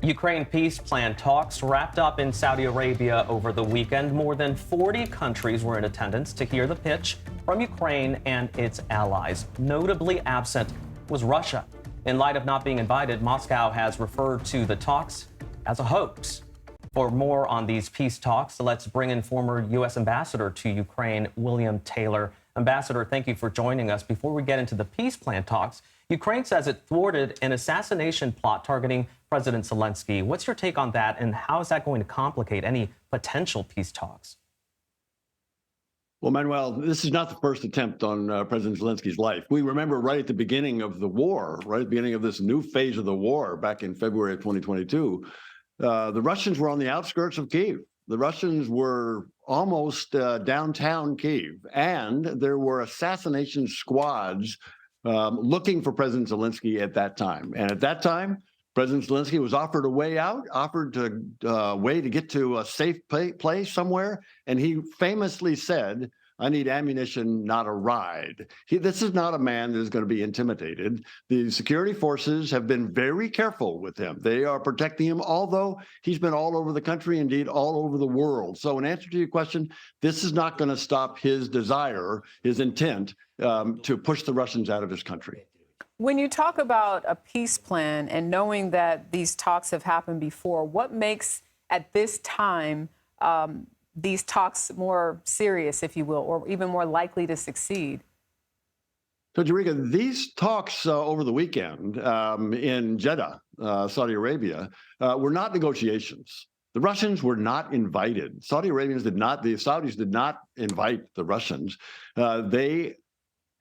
Ukraine peace plan talks wrapped up in Saudi Arabia over the weekend. More than 40 countries were in attendance to hear the pitch from Ukraine and its allies. Notably absent was Russia. In light of not being invited, Moscow has referred to the talks as a hoax. For more on these peace talks, let's bring in former U.S. Ambassador to Ukraine, William Taylor. Ambassador, thank you for joining us. Before we get into the peace plan talks, Ukraine says it thwarted an assassination plot targeting President Zelensky. What's your take on that, and how is that going to complicate any potential peace talks? Well, Manuel, this is not the first attempt on President Zelensky's life. We remember right at the beginning of the war, right at the beginning of this new phase of the war back in February of 2022, the Russians were on the outskirts of Kyiv. The Russians were almost downtown Kyiv, and there were assassination squads looking for President Zelensky at that time. And at that time, President Zelensky was offered a way out, offered a way to get to a safe place somewhere. And he famously said, "I need ammunition, not a ride." This is not a man that is going to be intimidated. The security forces have been very careful with him. They are protecting him, although he's been all over the country, indeed all over the world. So in answer to your question, this is not going to stop his desire, his intent to push the Russians out of his country. When you talk about a peace plan and knowing that these talks have happened before, what makes at this time these talks more serious, if you will, or even more likely to succeed? So, Jerika, these talks over the weekend in Jeddah, Saudi Arabia, were not negotiations. The Russians were not invited. The Saudis did not invite the Russians. They,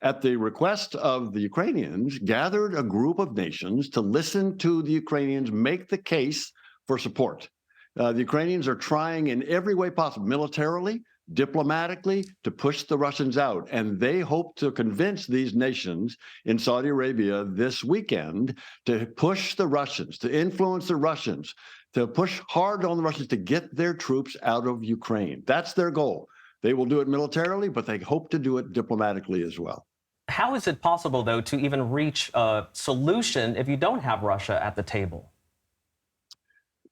at the request of the Ukrainians, gathered a group of nations to listen to the Ukrainians make the case for support. The Ukrainians are trying in every way possible, militarily, diplomatically, to push the Russians out. And they hope to convince these nations in Saudi Arabia this weekend to push the Russians, to influence the Russians, to push hard on the Russians to get their troops out of Ukraine. That's their goal. They will do it militarily, but they hope to do it diplomatically as well. How is it possible, though, to even reach a solution if you don't have Russia at the table?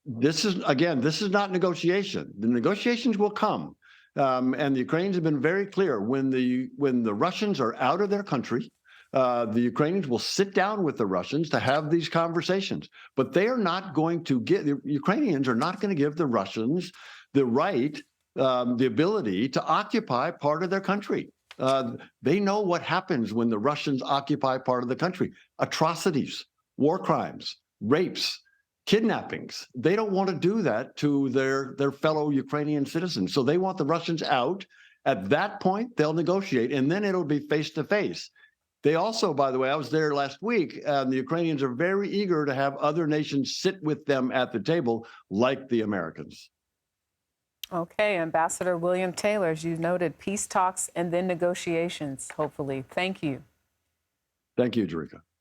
This is not negotiation. The negotiations will come. And the Ukrainians have been very clear. When the Russians are out of their country, the Ukrainians will sit down with the Russians to have these conversations. But they are not going to the Ukrainians are not going to give the Russians the right, the ability to occupy part of their country. They know what happens when the Russians occupy part of the country: atrocities, war crimes, rapes, kidnappings. They don't want to do that to their fellow Ukrainian citizens. So they want the Russians out. At that point, they'll negotiate, and then it'll be face to face. They also, by the way, I was there last week, and the Ukrainians are very eager to have other nations sit with them at the table, like the Americans. Okay, Ambassador William Taylor, as you noted, peace talks and then negotiations, hopefully. Thank you. Thank you, Jerika.